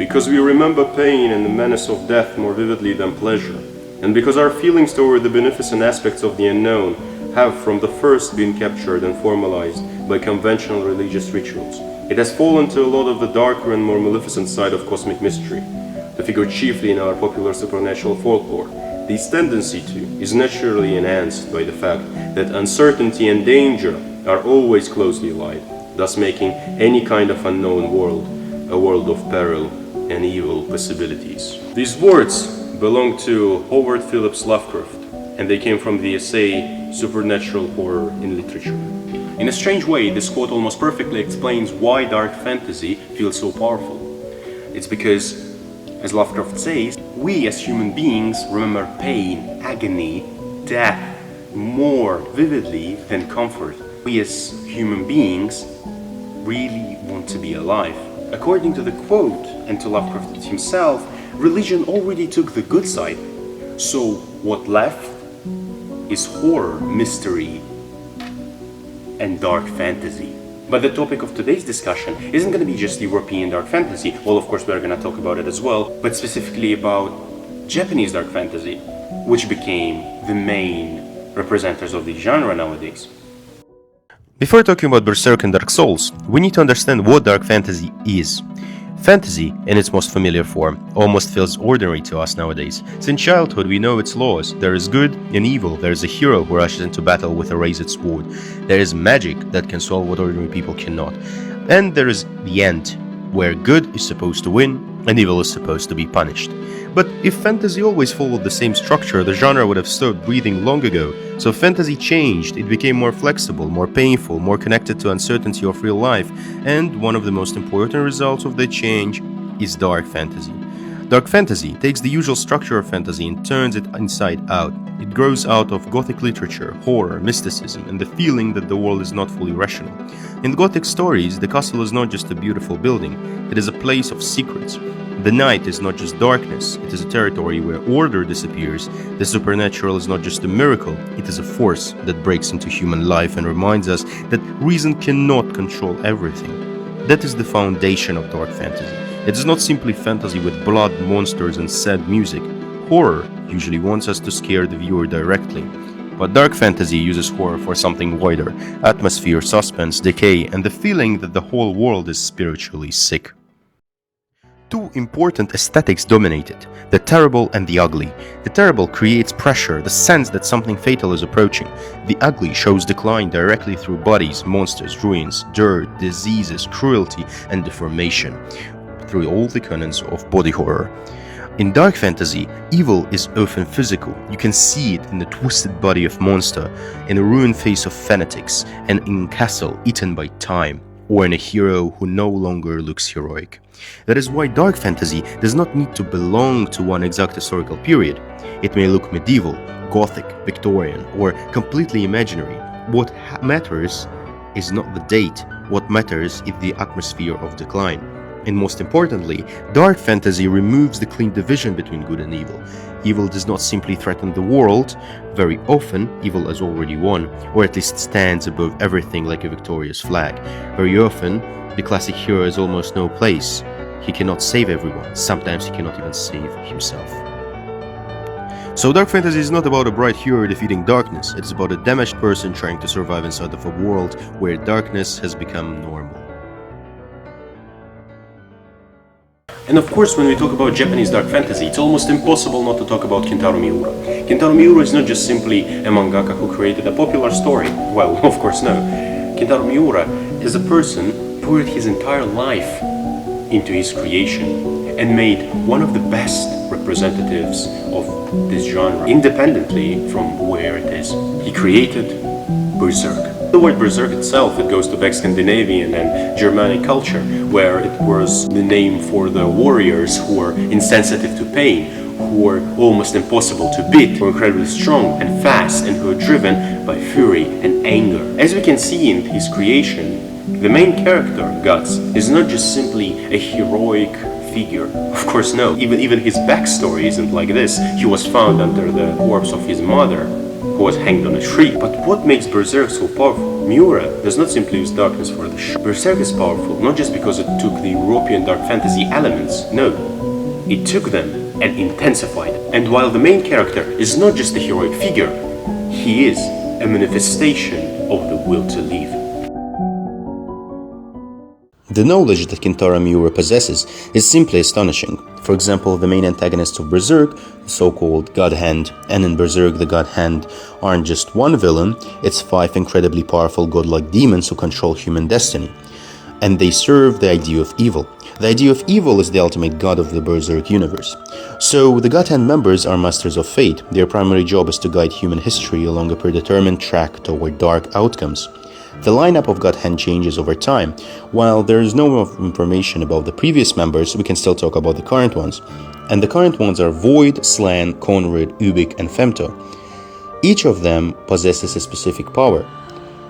because we remember pain and the menace of death more vividly than pleasure, and because our feelings toward the beneficent aspects of the unknown have from the first been captured and formalized by conventional religious rituals. It has fallen to a lot of the darker and more maleficent side of cosmic mystery, the figure chiefly in our popular supernatural folklore. This tendency to is naturally enhanced by the fact that uncertainty and danger are always closely allied, thus making any kind of unknown world a world of peril and evil possibilities. These words belong to Howard Phillips Lovecraft, and they came from the essay Supernatural Horror in Literature. In a strange way, this quote almost perfectly explains why dark fantasy feels so powerful. It's because, as Lovecraft says, we as human beings remember pain, agony, death more vividly than comfort. We as human beings really want to be alive. According to the quote, and to Lovecraft himself, religion already took the good side. So what left is horror, mystery, and dark fantasy. But the topic of today's discussion isn't going to be just European dark fantasy. Well, of course, we're going to talk about it as well, but specifically about Japanese dark fantasy, which became the main representatives of the genre nowadays. Before talking about Berserk and Dark Souls, we need to understand what dark fantasy is. Fantasy, in its most familiar form, almost feels ordinary to us nowadays. Since childhood we know its laws. There is good and evil, there is a hero who rushes into battle with a raised sword, there is magic that can solve what ordinary people cannot, and there is the end, where good is supposed to win and evil is supposed to be punished. But if fantasy always followed the same structure, the genre would have stopped breathing long ago. So fantasy changed, it became more flexible, more painful, more connected to uncertainty of real life, and one of the most important results of that change is dark fantasy. Dark fantasy takes the usual structure of fantasy and turns it inside out. It grows out of Gothic literature, horror, mysticism, and the feeling that the world is not fully rational. In Gothic stories, the castle is not just a beautiful building, it is a place of secrets. The night is not just darkness, it is a territory where order disappears. The supernatural is not just a miracle, it is a force that breaks into human life and reminds us that reason cannot control everything. That is the foundation of dark fantasy. It is not simply fantasy with blood, monsters, and sad music. Horror usually wants us to scare the viewer directly. But dark fantasy uses horror for something wider: atmosphere, suspense, decay, and the feeling that the whole world is spiritually sick. Two important aesthetics dominate it: the terrible and the ugly. The terrible creates pressure, the sense that something fatal is approaching. The ugly shows decline directly through bodies, monsters, ruins, dirt, diseases, cruelty, and deformation, through all the canons of body horror. In dark fantasy, evil is often physical. You can see it in the twisted body of monster, in the ruined face of fanatics, and in castle eaten by time, or in a hero who no longer looks heroic. That is why dark fantasy does not need to belong to one exact historical period. It may look medieval, Gothic, Victorian, or completely imaginary. What matters is not the date, what matters is the atmosphere of decline. And most importantly, dark fantasy removes the clean division between good and evil. Evil does not simply threaten the world. Very often, evil has already won, or at least stands above everything like a victorious flag. Very often, the classic hero has almost no place. He cannot save everyone. Sometimes he cannot even save himself. So dark fantasy is not about a bright hero defeating darkness. It is about a damaged person trying to survive inside of a world where darkness has become normal. And of course, when we talk about Japanese dark fantasy, it's almost impossible not to talk about Kentaro Miura. Kentaro Miura is not just simply a mangaka who created a popular story. Well, of course no. Kentaro Miura is a person who poured his entire life into his creation and made one of the best representatives of this genre, independently from where it is. He created Berserk. The word Berserk itself, it goes to back Scandinavian and Germanic culture, where it was the name for the warriors who were insensitive to pain, who were almost impossible to beat, who were incredibly strong and fast, and who were driven by fury and anger. As we can see in his creation, the main character, Guts, is not just simply a heroic figure. Of course no, even his backstory isn't like this. He was found under the corpse of his mother who was hanged on a tree. But what makes Berserk so powerful? Miura does not simply use darkness for the show. Berserk is powerful not just because it took the European dark fantasy elements, no, it took them and intensified them. And while the main character is not just a heroic figure, he is a manifestation of the will to live. The knowledge that Kentaro Miura possesses is simply astonishing. For example, the main antagonists of Berserk, the so-called God Hand, and in Berserk the God Hand aren't just one villain, it's 5 incredibly powerful godlike demons who control human destiny. And they serve the idea of evil. The idea of evil is the ultimate god of the Berserk universe. So, the God Hand members are masters of fate. Their primary job is to guide human history along a predetermined track toward dark outcomes. The lineup of God Hand changes over time. While there is no more information about the previous members, we can still talk about the current ones. And the current ones are Void, Slan, Conrad, Ubik, and Femto. Each of them possesses a specific power.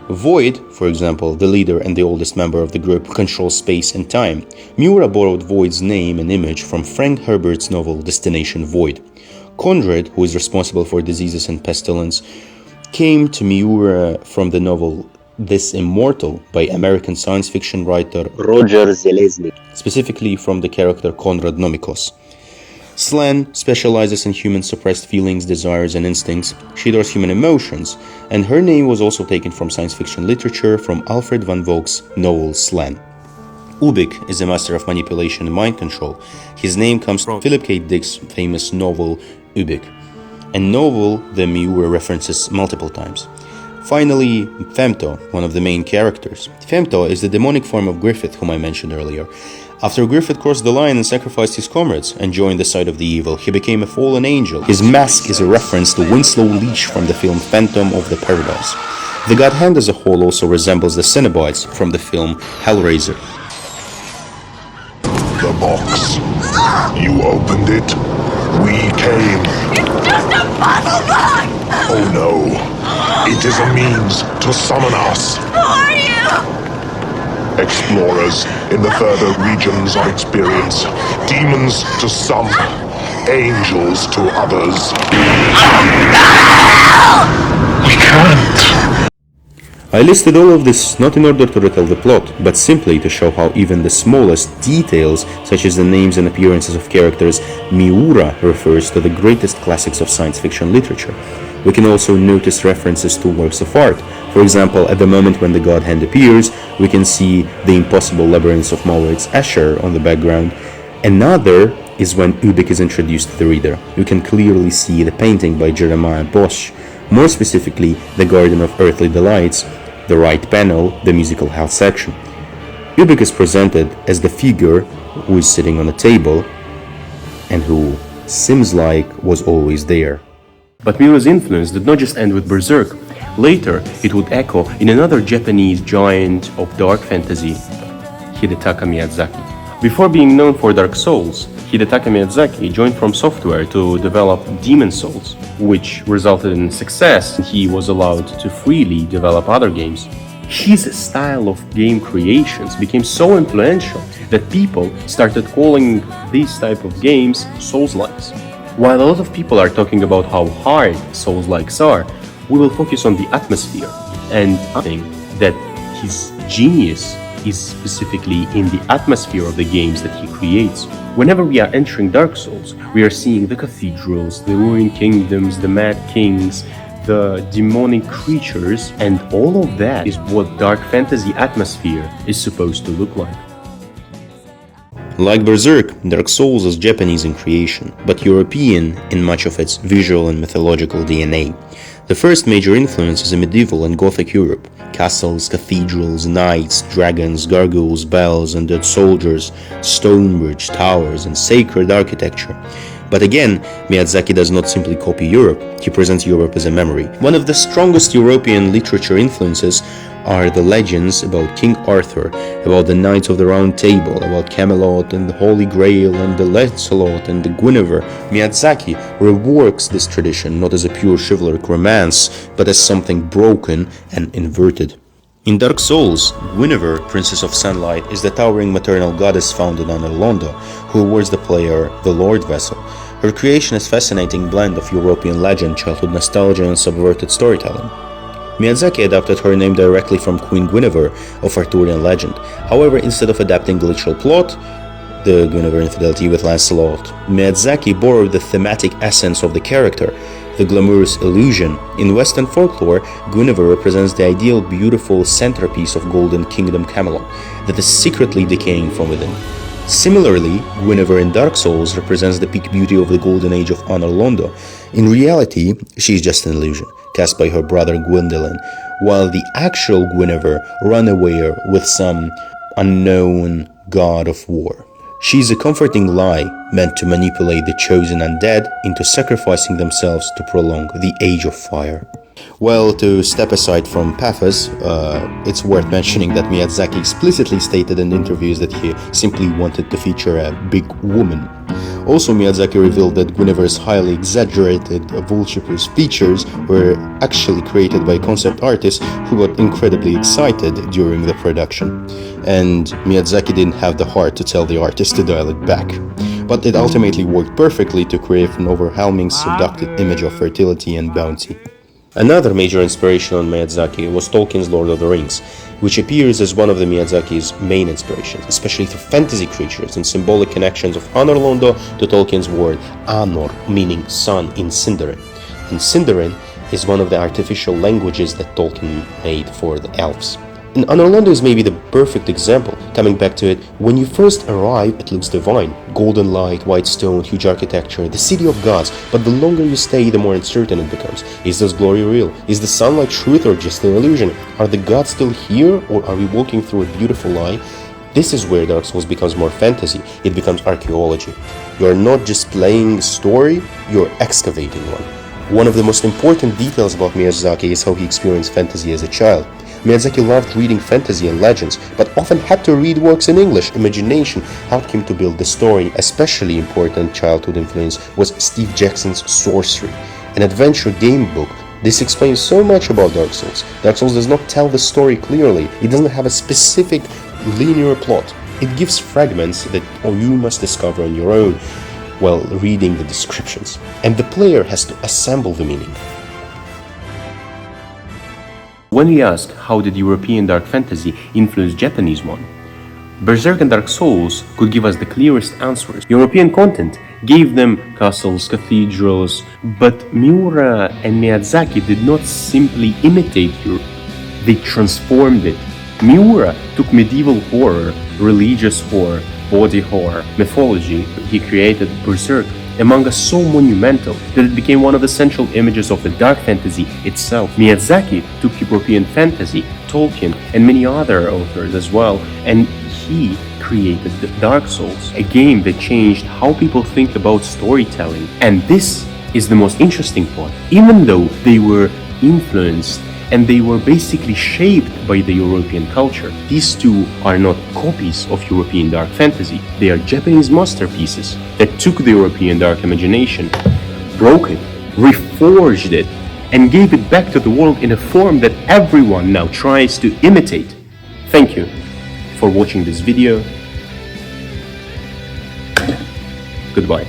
Void, for example, the leader and the oldest member of the group, controls space and time. Miura borrowed Void's name and image from Frank Herbert's novel Destination Void. Conrad, who is responsible for diseases and pestilence, came to Miura from the novel This Immortal by American science fiction writer Roger Zelazny, specifically from the character Konrad Nomikos. Slan specializes in human suppressed feelings, desires, and instincts. She adores human emotions, and her name was also taken from science fiction literature from Alfred van Voogt's novel Slan. Ubik is a master of manipulation and mind control. His name comes from Philip K. Dick's famous novel Ubik, a novel that Miura references multiple times. Finally, Femto, one of the main characters. Femto is the demonic form of Griffith, whom I mentioned earlier. After Griffith crossed the line and sacrificed his comrades and joined the side of the evil, he became a fallen angel. His mask is a reference to Winslow Leach from the film Phantom of the Paradise. The God Hand as a whole also resembles the Cenobites from the film Hellraiser. The box. You opened it. We came. It's just a puzzle box! Oh no. It is a means to summon us. Who are you? Explorers in the further regions of experience. Demons to some, angels to others. We can't. I listed all of this not in order to retell the plot, but simply to show how even the smallest details, such as the names and appearances of characters, Miura refers to the greatest classics of science fiction literature. We can also notice references to works of art. For example, at the moment when the God Hand appears, we can see the impossible labyrinths of Mauritz Escher on the background. Another is when Ubik is introduced to the reader. You can clearly see the painting by Jeremiah Bosch, more specifically the Garden of Earthly Delights, the right panel, the musical health section. Ubik is presented as the figure who is sitting on a table and who seems like was always there. But Miura's influence did not just end with Berserk. Later, it would echo in another Japanese giant of dark fantasy, Hidetaka Miyazaki. Before being known for Dark Souls, Hidetaka Miyazaki joined From Software to develop Demon Souls, which resulted in success. He was allowed to freely develop other games. His style of game creations became so influential that people started calling these type of games Souls-likes. While a lot of people are talking about how hard Souls-likes are, we will focus on the atmosphere, and I think that his genius is specifically in the atmosphere of the games that he creates. Whenever we are entering Dark Souls, we are seeing the cathedrals, the ruined kingdoms, the mad kings, the demonic creatures, and all of that is what dark fantasy atmosphere is supposed to look like. Like Berserk, Dark Souls is Japanese in creation, but European in much of its visual and mythological DNA. The first major influence is in medieval and Gothic Europe. Castles, cathedrals, knights, dragons, gargoyles, bells, and dead soldiers, Stonebridge, towers, and sacred architecture. But again, Miyazaki does not simply copy Europe, he presents Europe as a memory. One of the strongest European literature influences are the legends about King Arthur, about the Knights of the Round Table, about Camelot and the Holy Grail and the Lancelot and the Guinevere. Miyazaki reworks this tradition not as a pure chivalric romance, but as something broken and inverted. In Dark Souls, Guinevere, Princess of Sunlight, is the towering maternal goddess founded on Londo, who awards the player the Lord Vessel. Her creation is a fascinating blend of European legend, childhood nostalgia, and subverted storytelling. Miyazaki adapted her name directly from Queen Guinevere of Arthurian legend. However, instead of adapting the literal plot, the Guinevere infidelity with Lancelot, Miyazaki borrowed the thematic essence of the character, the glamorous illusion. In Western folklore, Guinevere represents the ideal, beautiful centerpiece of Golden Kingdom Camelot that is secretly decaying from within. Similarly, Guinevere in Dark Souls represents the peak beauty of the golden age of Honor Londo. In reality, she is just an illusion, cast by her brother Gwendolyn, while the actual Guinevere ran away with some unknown god of war. She is a comforting lie meant to manipulate the chosen undead into sacrificing themselves to prolong the Age of Fire. Well, to step aside from pathos, it's worth mentioning that Miyazaki explicitly stated in interviews that he simply wanted to feature a big woman. Also, Miyazaki revealed that Guinevere's highly exaggerated voluptuous features were actually created by concept artists who got incredibly excited during the production. And Miyazaki didn't have the heart to tell the artist to dial it back. But it ultimately worked perfectly to create an overwhelming, seductive image of fertility and bounty. Another major inspiration on Miyazaki was Tolkien's Lord of the Rings, which appears as one of the Miyazaki's main inspirations, especially through fantasy creatures and symbolic connections of Honor Londo to Tolkien's word Anor, meaning sun in Sindarin. And Sindarin is one of the artificial languages that Tolkien made for the elves. And Honor Londo is maybe the perfect example. Coming back to it, when you first arrive, it looks divine. Golden light, white stone, huge architecture, the city of gods. But the longer you stay, the more uncertain it becomes. Is this glory real? Is the sunlight truth or just an illusion? Are the gods still here, or are we walking through a beautiful lie? This is where Dark Souls becomes more fantasy. It becomes archaeology. You are not just playing a story, you're excavating one. One of the most important details about Miyazaki is how he experienced fantasy as a child. Miyazaki loved reading fantasy and legends, but often had to read works in English. Imagination helped him to build the story. Especially important childhood influence was Steve Jackson's Sorcery, an adventure game book. This explains so much about Dark Souls. Dark Souls does not tell the story clearly. It doesn't have a specific linear plot. It gives fragments that you must discover on your own while reading the descriptions. And the player has to assemble the meaning. When we ask how did European dark fantasy influence Japanese one, Berserk and Dark Souls could give us the clearest answers. European content gave them castles, cathedrals, but Miura and Miyazaki did not simply imitate Europe, they transformed it. Miura took medieval horror, religious horror, body horror, mythology. He created Berserk, a manga so monumental that it became one of the central images of the dark fantasy itself. Miyazaki took European fantasy, Tolkien, and many other authors as well, and he created the Dark Souls, a game that changed how people think about storytelling. And this is the most interesting part. Even though they were influenced and they were basically shaped by the European culture, these two are not copies of European dark fantasy. They are Japanese masterpieces that took the European dark imagination, broke it, reforged it, and gave it back to the world in a form that everyone now tries to imitate. Thank you for watching this video. Goodbye.